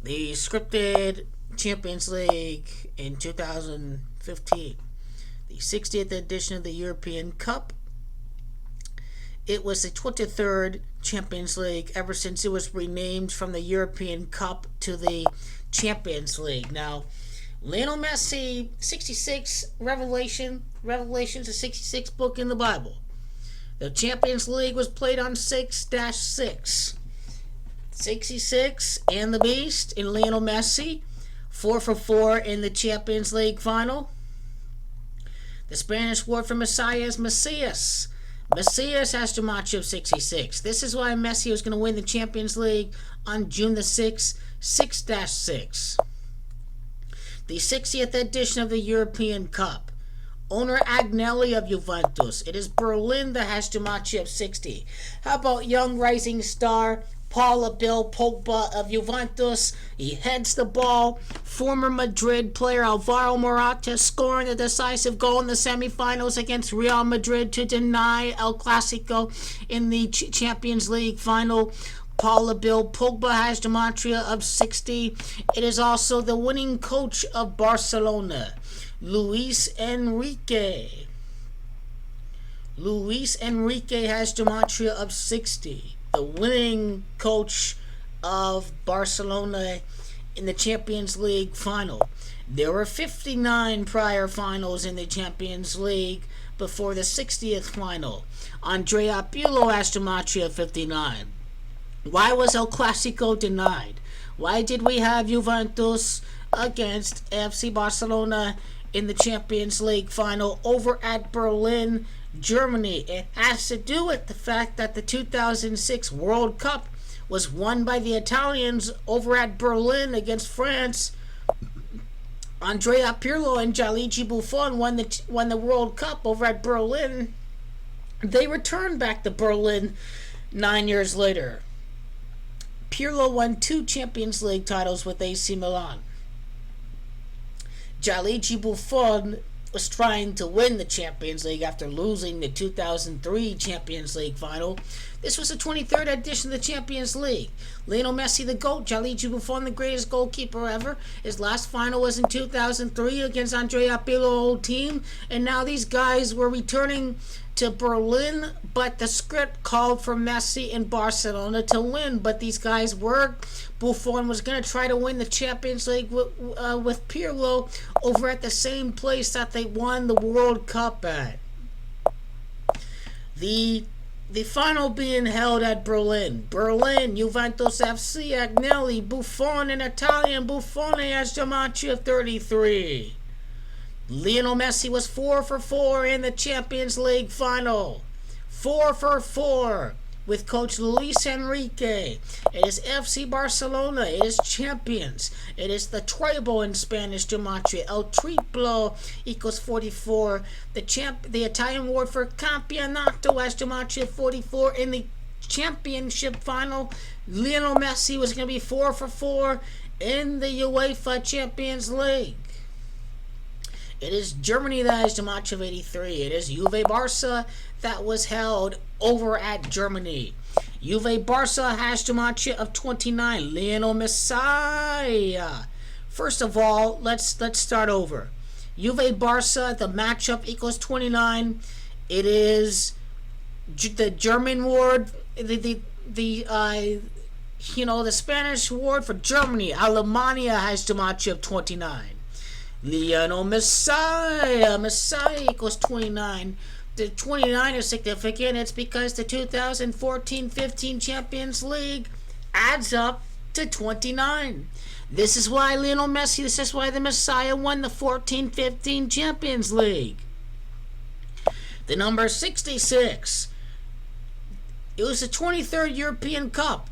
the scripted Champions League in 2015, the 60th edition of the European Cup. It was the 23rd Champions League ever since it was renamed from the European Cup to the Champions League. Now, Lionel Messi, 66, Revelations, the 66th book in the Bible. The Champions League was played on 6-6. 66 and the Beast in Lionel Messi, 4 for 4 in the Champions League final. The Spanish word for Messiah is Mesias. Mesias has to match up 66. This is why Messi was going to win the Champions League on June the 6th, 6-6. The 60th edition of the European Cup. Owner Agnelli of Juventus. It is Berlin that has to match up 60. How about young rising star Paul Pogba of Juventus? He heads the ball. Former Madrid player Alvaro Morata scoring the decisive goal in the semifinals against Real Madrid to deny El Clasico in the Champions League final. Paul Pogba has gematria of 60. It is also the winning coach of Barcelona, Luis Enrique. Luis Enrique has gematria of 60. The winning coach of Barcelona in the Champions League final. There were 59 prior finals in the Champions League before the 60th final. Andrea Pirlo has gematria of 59. Why was El Clasico denied? Why did we have Juventus against FC Barcelona in the Champions League final over at Berlin, Germany? It has to do with the fact that the 2006 World Cup was won by the Italians over at Berlin against France. Andrea Pirlo and Gianluigi Buffon won the World Cup over at Berlin. They returned back to Berlin 9 years later. Pirlo won 2 Champions League titles with AC Milan. Gianluigi Buffon was trying to win the Champions League after losing the 2003 Champions League final. This was the 23rd edition of the Champions League. Lionel Messi, the GOAT. Gianluigi Buffon, the greatest goalkeeper ever. His last final was in 2003 against Andrea Pirlo's old team. And now these guys were returning to Berlin, but the script called for Messi in Barcelona to win. But these guys were. Buffon was going to try to win the Champions League with Pirlo over at the same place that they won the World Cup at. The final being held at Berlin. Berlin, Juventus FC, Agnelli, Buffon, and Italian Buffon has gematria 33. Lionel Messi was 4 for 4 in the Champions League final. 4 for 4 with coach Luis Enrique. It is FC Barcelona. It is champions. It is the Treble in Spanish gematria. El Triple equals 44. The Italian word for Campeonato has gematria 44 in the championship final. Lionel Messi was going to be 4 for 4 in the UEFA Champions League. It is Germany that has gematria of 83. It is Juve Barca that was held over at Germany. Juve Barca has gematria of 29. Lionel MESSIah. First of all, let's start over. Juve Barca, the matchup equals 29. It is the German word, the Spanish word for Germany. Alemania has gematria of 29. Lionel MESSIah equals 29. The 29 is significant. It's because the 2014-15 Champions League adds up to 29. This is why Lionel Messi, this is why the Messiah won the 14-15 Champions League. The number 66. It was the 23rd European Cup.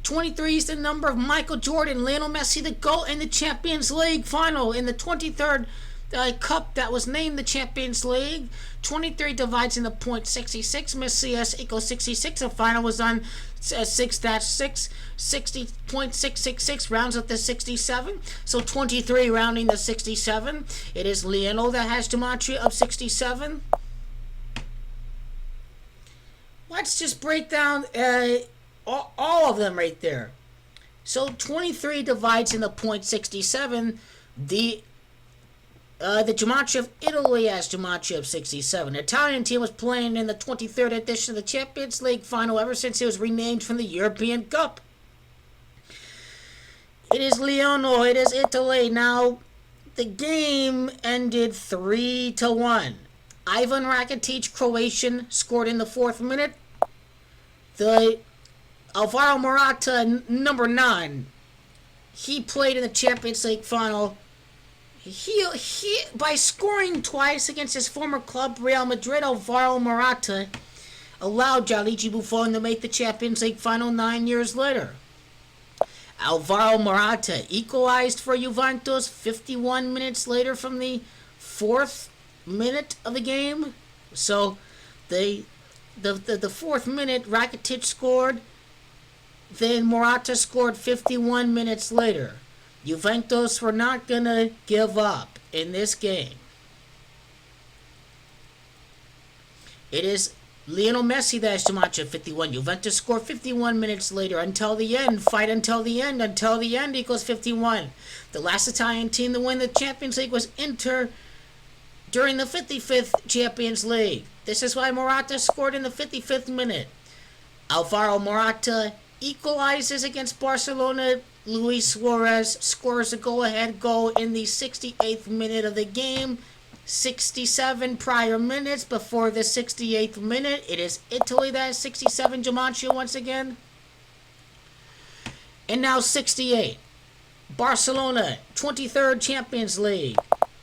23 is the number of Michael Jordan, Lionel Messi, the GOAT in the Champions League final in the 23rd cup that was named the Champions League. 23 divides into .66. Mesias equals 66. The final was on 6-6. 60.666 rounds up to 67. So 23 rounding to 67. It is Lionel that has gematria of 67. Let's just break down all of them right there. So 23 divides into .67. The Jumanji of Italy has Jumanji of 67. The Italian team was playing in the 23rd edition of the Champions League final ever since it was renamed from the European Cup. It is Lione, it is Italy. Now, the game ended 3-1. Ivan Rakitic, Croatian, scored in the 4th minute. The Alvaro Morata, number 9, he played in the Champions League final. He by scoring twice against his former club Real Madrid, Alvaro Morata allowed Gianluigi Buffon to make the Champions League final 9 years later. Alvaro Morata equalized for Juventus 51 minutes later from the 4th minute of the game. So the 4th minute, Rakitic scored. Then Morata scored 51 minutes later. Juventus were not going to give up in this game. It is Lionel Messi that has to match at 51. Juventus scored 51 minutes later until the end. Fight until the end. Until the end equals 51. The last Italian team to win the Champions League was Inter during the 55th Champions League. This is why Morata scored in the 55th minute. Alvaro Morata equalizes against Barcelona. Luis Suarez scores a go-ahead goal in the 68th minute of the game. 67 prior minutes before the 68th minute. It is Italy that has 67. Jumanji once again. And now 68. Barcelona, 23rd Champions League.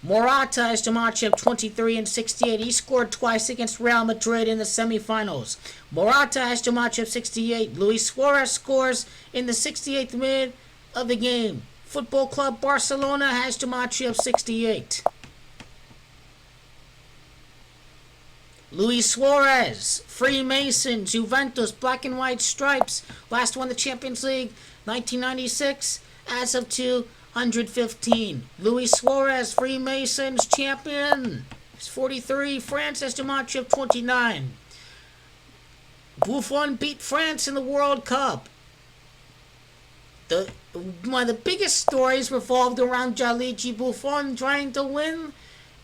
Morata has Jumanji of 23 and 68. He scored twice against Real Madrid in the semifinals. Morata has Jumanji of 68. Luis Suarez scores in the 68th minute of the game. Football Club Barcelona has Jumanji of 68. Luis Suarez, Freemasons, Juventus, black and white stripes. Last won the Champions League, 1996, as of 215. Luis Suarez, Freemasons, champion. He's 43. France has Jumanji of 29. Buffon beat France in the World Cup. One of the biggest stories revolved around Gianluigi Buffon trying to win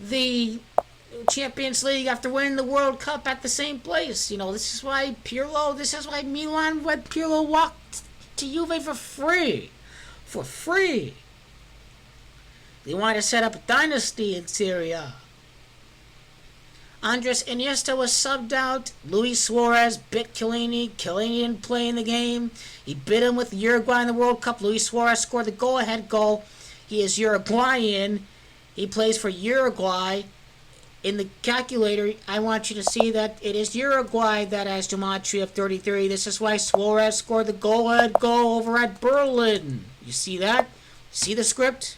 the Champions League after winning the World Cup at the same place. This is why Milan let Pirlo walk to Juve for free. For free. They wanted to set up a dynasty in Syria. Andres Iniesta was subbed out. Luis Suarez bit Chiellini. Chiellini didn't play in the game. He bit him with Uruguay in the World Cup. Luis Suarez scored the go-ahead goal. He is Uruguayan. He plays for Uruguay. In the calculator, I want you to see that it is Uruguay that has Jumanji of 33. This is why Suarez scored the go-ahead goal over at Berlin. You see that? See the script?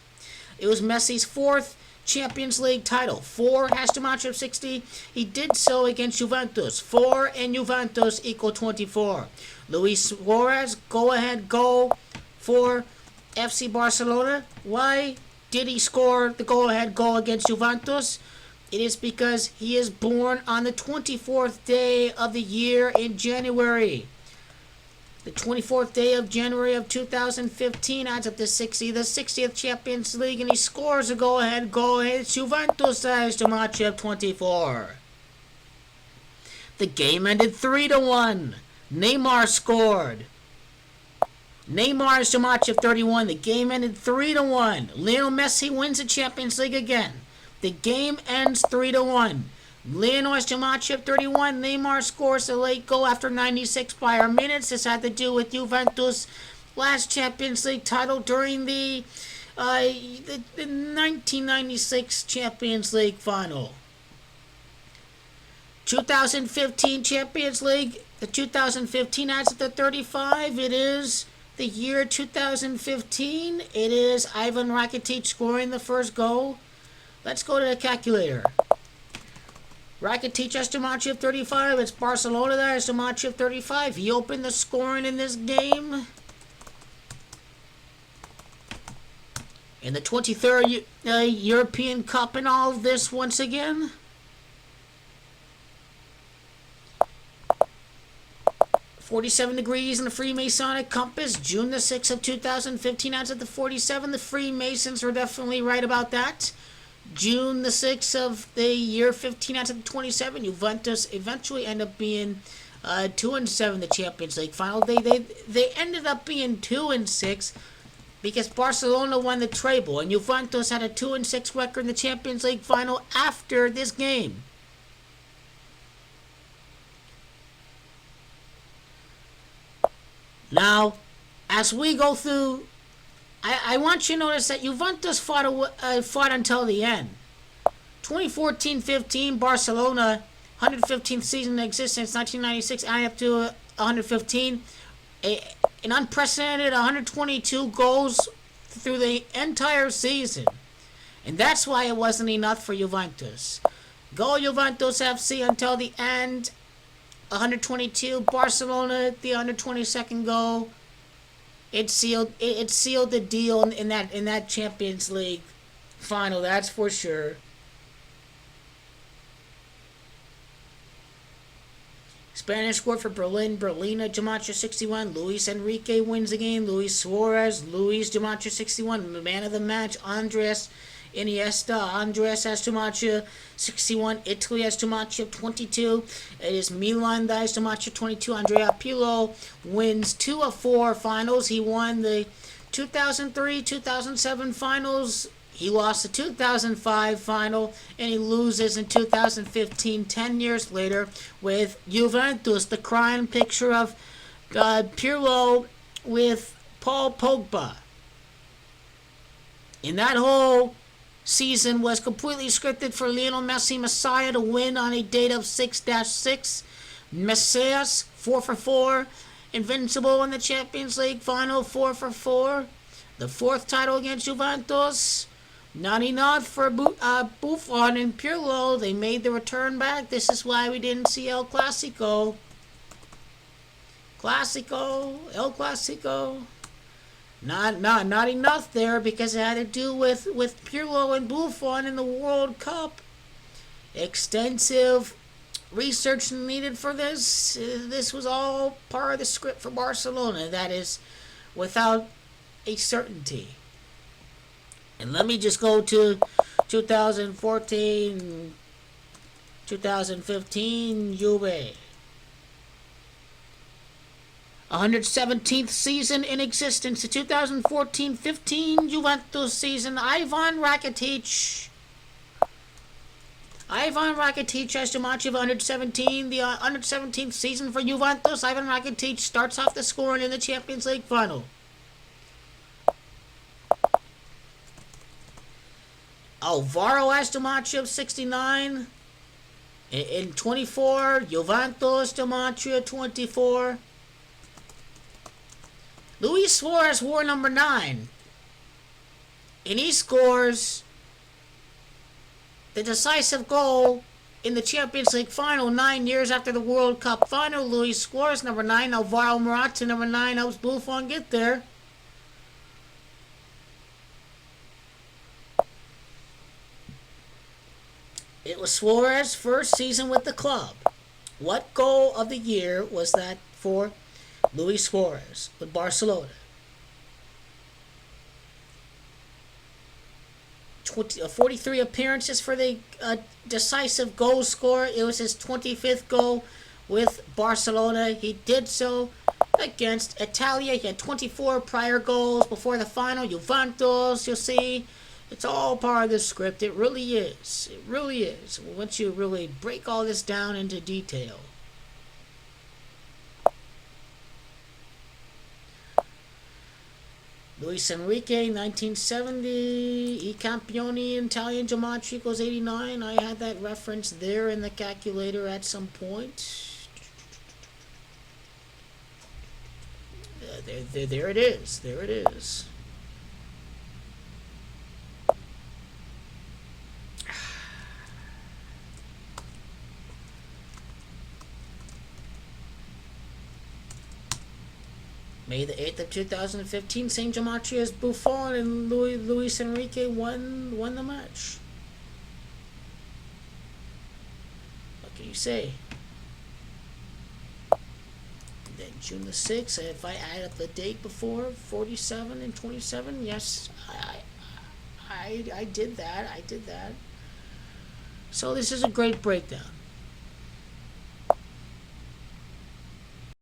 It was Messi's 4th Champions League title. 4 has Jumanji of 60. He did so against Juventus. 4 and Juventus equal 24. Luis Suarez, go-ahead goal for FC Barcelona. Why did he score the go-ahead goal against Juventus? It is because he is born on the 24th day of the year in January. The 24th day of January of 2015 adds up to 60, the 60th Champions League, and he scores a go-ahead goal. It's Juventus that has Jumanji of 24. The game ended 3-1. Neymar scored. Neymar's Jumanji of 31. The game ended 3-1. Lionel Messi wins the Champions League again. The game ends 3-1. Lionel's Jumanji of 31. Neymar scores a late goal after 96 prior minutes. This had to do with Juventus' last Champions League title during the 1996 Champions League final. 2015 Champions League. The 2015 adds up to 35. It is the year 2015. It is Ivan Rakitic scoring the first goal. Let's go to the calculator. Rakitic has Jumanji of 35. It's Barcelona that has Jumanji of 35. He opened the scoring in this game. In the 23rd European Cup and all of this once again. 47 degrees in the Freemasonic compass, June the 6th of 2015. As of the 47, the Freemasons were definitely right about that. June the 6th of the year 15 out of the 27, Juventus eventually end up being 2-7 in the Champions League final. They ended up being 2-6 because Barcelona won the Treble, and Juventus had a 2-6 record in the Champions League final after this game. Now, as we go through, I want you to notice that Juventus fought until the end. 2014-15, Barcelona, 115th season in existence, 1996, adding up to 115. An unprecedented 122 goals through the entire season. And that's why it wasn't enough for Juventus. Go Juventus FC until the end. 122. Barcelona, the 122nd goal. It sealed the deal in that Champions League final. That's for sure. Spanish scored for Berlina, Gematria 61. Luis Enrique wins the game. Luis Suarez, Gematria 61. Man of the match, Andres Iniesta. Andres has Gematria 61. Italy has Gematria 22. It is Milan that has Gematria 22. Andrea Pirlo wins 2 of 4 finals. He won the 2003, 2007 finals. He lost the 2005 final, and he loses in 2015, 10 years later, with Juventus, the crying picture of Pirlo with Paul Pogba. And that whole season was completely scripted for Lionel MESSIah to win on a date of 6-6. Mesias, 4 for 4. Invincible in the Champions League final, 4 for 4. The 4th title against Juventus. Not enough for Buffon and Pirlo. They made the return back. This is why we didn't see El Clasico. El Clasico. Not enough there because it had to do with Pirlo and Buffon in the World Cup. Extensive research needed for this. This was all part of the script for Barcelona. That is without a certainty. And let me just go to 2014, 2015, Juve. 117th season in existence. The 2014-15 Juventus season. Ivan Rakitic has Gematria of 117. The 117th season for Juventus. Ivan Rakitic starts off the scoring in the Champions League final. Alvaro has Gematria of 69. In 24, Juventus Gematria 24. Luis Suarez wore number 9. And he scores the decisive goal in the Champions League final 9 years after the World Cup final. Luis Suarez, number 9. Alvaro Morata, number 9, helps Buffon get there. It was Suarez's first season with the club. What goal of the year was that for Luis Suarez with Barcelona? 43 appearances for the decisive goal scorer. It was his 25th goal with Barcelona. He did so against Italia. He had 24 prior goals before the final. Juventus, you'll see. It's all part of the script. It really is. It really is. Once you really break all this down into detail. Luis Enrique, 1970. I Campioni, Italian Gematria equals 89. I had that reference there in the calculator at some point. There it is. There it is. May the 8th of 2015, St. Gematria's Buffon and Luis Enrique won the match. What can you say? then June the 6th, if I add up the date before, 47 and 27, yes, I did that. I did that. So this is a great breakdown.